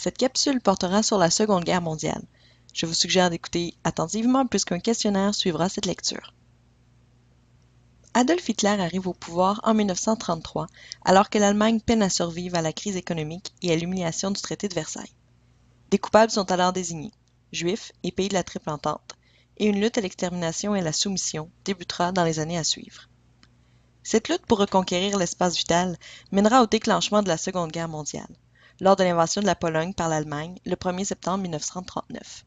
Cette capsule portera sur la Seconde Guerre mondiale. Je vous suggère d'écouter attentivement puisqu'un questionnaire suivra cette lecture. Adolf Hitler arrive au pouvoir en 1933, alors que l'Allemagne peine à survivre à la crise économique et à l'humiliation du traité de Versailles. Des coupables sont alors désignés, Juifs et pays de la Triple Entente, et une lutte à l'extermination et à la soumission débutera dans les années à suivre. Cette lutte pour reconquérir l'espace vital mènera au déclenchement de la Seconde Guerre mondiale, lors de l'invasion de la Pologne par l'Allemagne le 1er septembre 1939.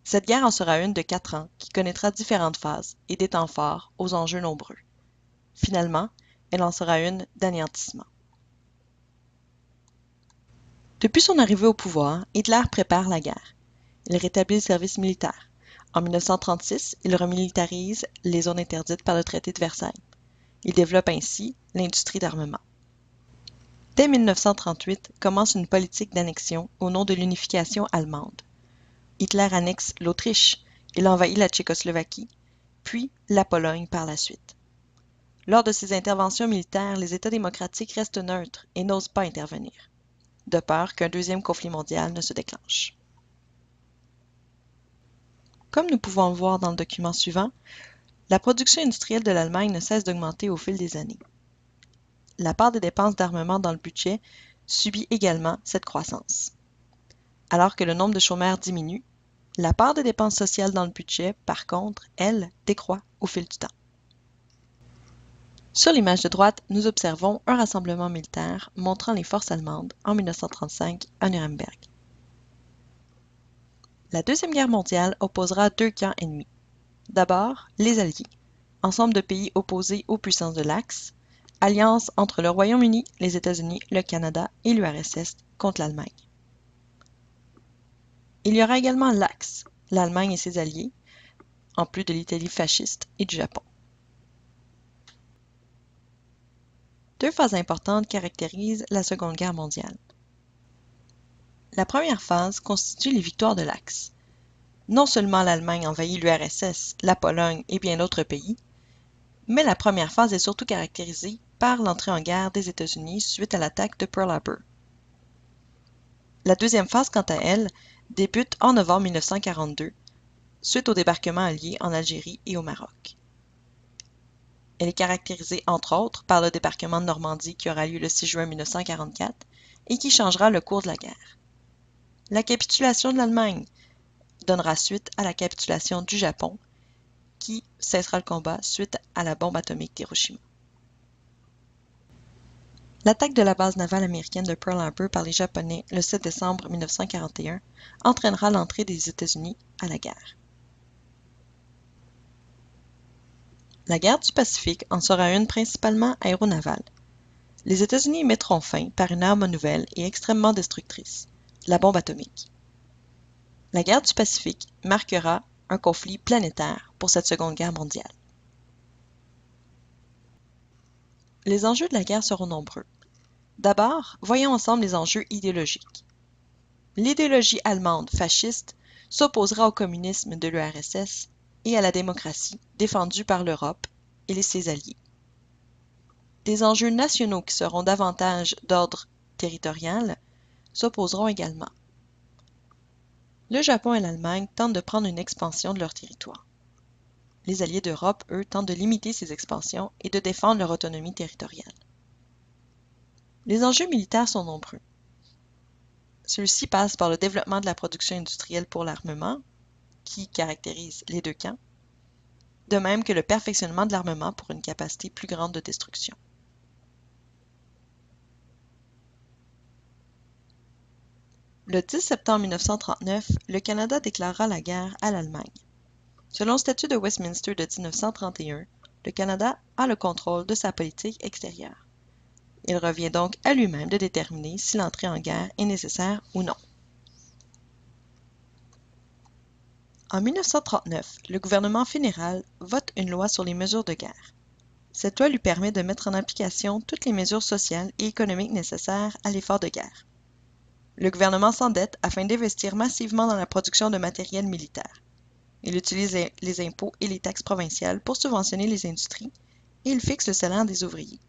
Cette guerre en sera une de 4 ans qui connaîtra différentes phases et des temps forts aux enjeux nombreux. Finalement, elle en sera une d'anéantissement. Depuis son arrivée au pouvoir, Hitler prépare la guerre. Il rétablit le service militaire. En 1936, il remilitarise les zones interdites par le traité de Versailles. Il développe ainsi l'industrie d'armement. Dès 1938 commence une politique d'annexion au nom de l'unification allemande. Hitler annexe l'Autriche, il envahit la Tchécoslovaquie, puis la Pologne par la suite. Lors de ces interventions militaires, les États démocratiques restent neutres et n'osent pas intervenir, de peur qu'un deuxième conflit mondial ne se déclenche. Comme nous pouvons le voir dans le document suivant, la production industrielle de l'Allemagne ne cesse d'augmenter au fil des années. La part des dépenses d'armement dans le budget subit également cette croissance. Alors que le nombre de chômeurs diminue, la part des dépenses sociales dans le budget, par contre, elle, décroît au fil du temps. Sur l'image de droite, nous observons un rassemblement militaire montrant les forces allemandes en 1935 à Nuremberg. La Deuxième Guerre mondiale opposera deux camps ennemis. D'abord, les Alliés, ensemble de pays opposés aux puissances de l'Axe, alliance entre le Royaume-Uni, les États-Unis, le Canada et l'URSS contre l'Allemagne. Il y aura également l'Axe, l'Allemagne et ses alliés, en plus de l'Italie fasciste et du Japon. Deux phases importantes caractérisent la Seconde Guerre mondiale. La première phase constitue les victoires de l'Axe. Non seulement l'Allemagne envahit l'URSS, la Pologne et bien d'autres pays, mais la première phase est surtout caractérisée par l'entrée en guerre des États-Unis suite à l'attaque de Pearl Harbor. La deuxième phase, quant à elle, débute en novembre 1942, suite au débarquement allié en Algérie et au Maroc. Elle est caractérisée entre autres par le débarquement de Normandie qui aura lieu le 6 juin 1944 et qui changera le cours de la guerre. La capitulation de l'Allemagne donnera suite à la capitulation du Japon qui cessera le combat suite à la bombe atomique d'Hiroshima. L'attaque de la base navale américaine de Pearl Harbor par les Japonais le 7 décembre 1941 entraînera l'entrée des États-Unis à la guerre. La guerre du Pacifique en sera une principalement aéronavale. Les États-Unis y mettront fin par une arme nouvelle et extrêmement destructrice, la bombe atomique. La guerre du Pacifique marquera un conflit planétaire pour cette Seconde Guerre mondiale. Les enjeux de la guerre seront nombreux. D'abord, voyons ensemble les enjeux idéologiques. L'idéologie allemande fasciste s'opposera au communisme de l'URSS et à la démocratie défendue par l'Europe et ses alliés. Des enjeux nationaux qui seront davantage d'ordre territorial s'opposeront également. Le Japon et l'Allemagne tentent de prendre une expansion de leur territoire. Les alliés d'Europe, eux, tentent de limiter ces expansions et de défendre leur autonomie territoriale. Les enjeux militaires sont nombreux. Ceux-ci passent par le développement de la production industrielle pour l'armement, qui caractérise les deux camps, de même que le perfectionnement de l'armement pour une capacité plus grande de destruction. Le 10 septembre 1939, le Canada déclarera la guerre à l'Allemagne. Selon le statut de Westminster de 1931, le Canada a le contrôle de sa politique extérieure. Il revient donc à lui-même de déterminer si l'entrée en guerre est nécessaire ou non. En 1939, le gouvernement fédéral vote une loi sur les mesures de guerre. Cette loi lui permet de mettre en application toutes les mesures sociales et économiques nécessaires à l'effort de guerre. Le gouvernement s'endette afin d'investir massivement dans la production de matériel militaire. Il utilise les impôts et les taxes provinciales pour subventionner les industries et il fixe le salaire des ouvriers.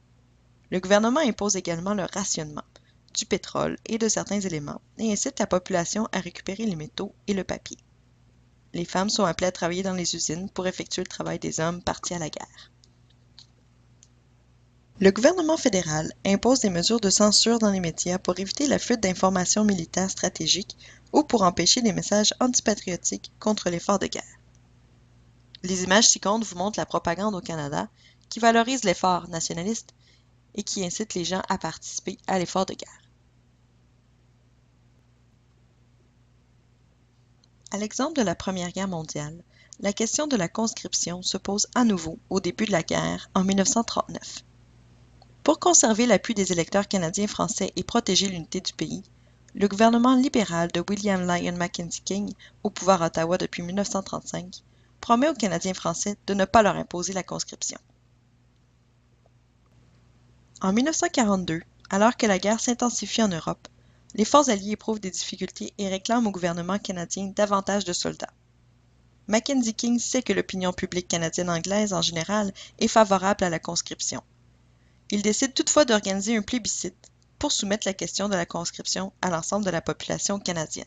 Le gouvernement impose également le rationnement, du pétrole et de certains éléments et incite la population à récupérer les métaux et le papier. Les femmes sont appelées à travailler dans les usines pour effectuer le travail des hommes partis à la guerre. Le gouvernement fédéral impose des mesures de censure dans les médias pour éviter la fuite d'informations militaires stratégiques ou pour empêcher des messages antipatriotiques contre l'effort de guerre. Les images ci-contre vous montrent la propagande au Canada qui valorise l'effort nationaliste et qui incite les gens à participer à l'effort de guerre. À l'exemple de la Première Guerre mondiale, la question de la conscription se pose à nouveau au début de la guerre en 1939. Pour conserver l'appui des électeurs canadiens français et protéger l'unité du pays, le gouvernement libéral de William Lyon Mackenzie King, au pouvoir à Ottawa depuis 1935, promet aux Canadiens français de ne pas leur imposer la conscription. En 1942, alors que la guerre s'intensifie en Europe, les forces alliées éprouvent des difficultés et réclament au gouvernement canadien davantage de soldats. Mackenzie King sait que l'opinion publique canadienne-anglaise en général est favorable à la conscription. Il décide toutefois d'organiser un plébiscite pour soumettre la question de la conscription à l'ensemble de la population canadienne.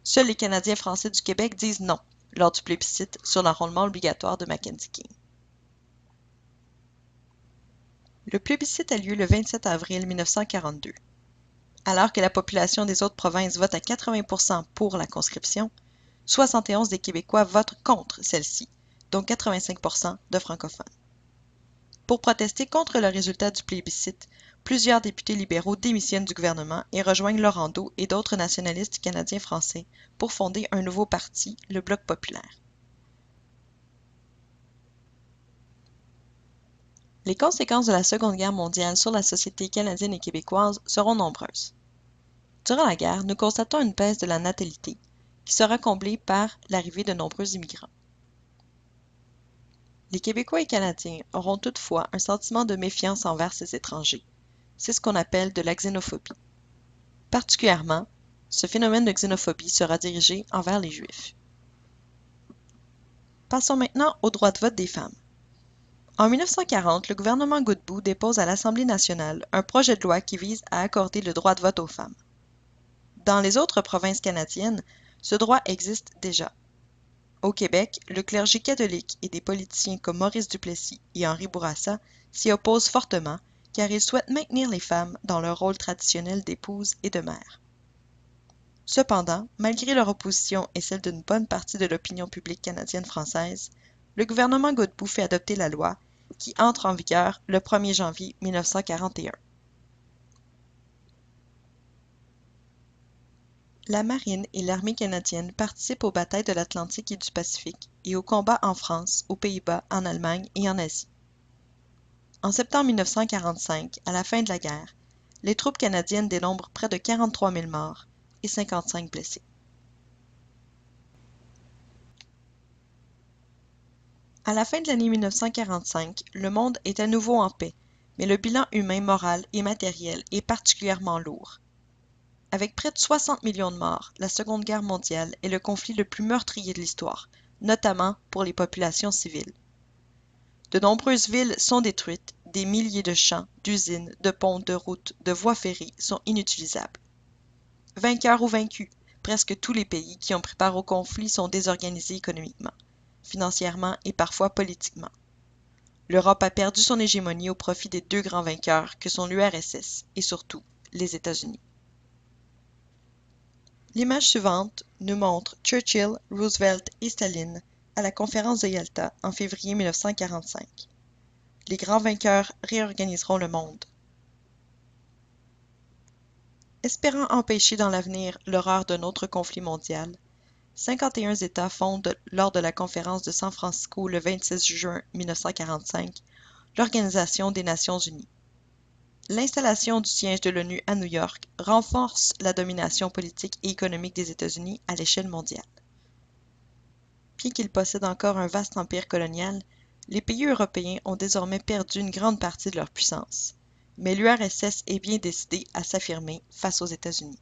Seuls les Canadiens français du Québec disent non lors du plébiscite sur l'enrôlement obligatoire de Mackenzie King. Le plébiscite a lieu le 27 avril 1942. Alors que la population des autres provinces vote à 80% pour la conscription, 71 des Québécois votent contre celle-ci, dont 85% de francophones. Pour protester contre le résultat du plébiscite, plusieurs députés libéraux démissionnent du gouvernement et rejoignent Laurendeau et d'autres nationalistes canadiens-français pour fonder un nouveau parti, le Bloc populaire. Les conséquences de la Seconde Guerre mondiale sur la société canadienne et québécoise seront nombreuses. Durant la guerre, nous constatons une baisse de la natalité, qui sera comblée par l'arrivée de nombreux immigrants. Les Québécois et Canadiens auront toutefois un sentiment de méfiance envers ces étrangers. C'est ce qu'on appelle de la xénophobie. Particulièrement, ce phénomène de xénophobie sera dirigé envers les Juifs. Passons maintenant au droit de vote des femmes. En 1940, le gouvernement Godbout dépose à l'Assemblée nationale un projet de loi qui vise à accorder le droit de vote aux femmes. Dans les autres provinces canadiennes, ce droit existe déjà. Au Québec, le clergé catholique et des politiciens comme Maurice Duplessis et Henri Bourassa s'y opposent fortement car ils souhaitent maintenir les femmes dans leur rôle traditionnel d'épouse et de mère. Cependant, malgré leur opposition et celle d'une bonne partie de l'opinion publique canadienne-française, le gouvernement Godbout fait adopter la loi qui entre en vigueur le 1er janvier 1941. La marine et l'armée canadienne participent aux batailles de l'Atlantique et du Pacifique et aux combats en France, aux Pays-Bas, en Allemagne et en Asie. En septembre 1945, à la fin de la guerre, les troupes canadiennes dénombrent près de 43 000 morts et 55 blessés. À la fin de l'année 1945, le monde est à nouveau en paix, mais le bilan humain, moral et matériel est particulièrement lourd. Avec près de 60 millions de morts, la Seconde Guerre mondiale est le conflit le plus meurtrier de l'histoire, notamment pour les populations civiles. De nombreuses villes sont détruites, des milliers de champs, d'usines, de ponts, de routes, de voies ferrées sont inutilisables. Vainqueurs ou vaincus, presque tous les pays qui ont pris part au conflit sont désorganisés économiquement, financièrement et parfois politiquement. L'Europe a perdu son hégémonie au profit des deux grands vainqueurs que sont l'URSS et surtout les États-Unis. L'image suivante nous montre Churchill, Roosevelt et Staline à la conférence de Yalta en février 1945. Les grands vainqueurs réorganiseront le monde. Espérant empêcher dans l'avenir l'horreur d'un autre conflit mondial, 51 États fondent lors de la conférence de San Francisco le 26 juin 1945 l'Organisation des Nations Unies. L'installation du siège de l'ONU à New York renforce la domination politique et économique des États-Unis à l'échelle mondiale. Bien qu'ils possèdent encore un vaste empire colonial, les pays européens ont désormais perdu une grande partie de leur puissance. Mais l'URSS est bien décidée à s'affirmer face aux États-Unis.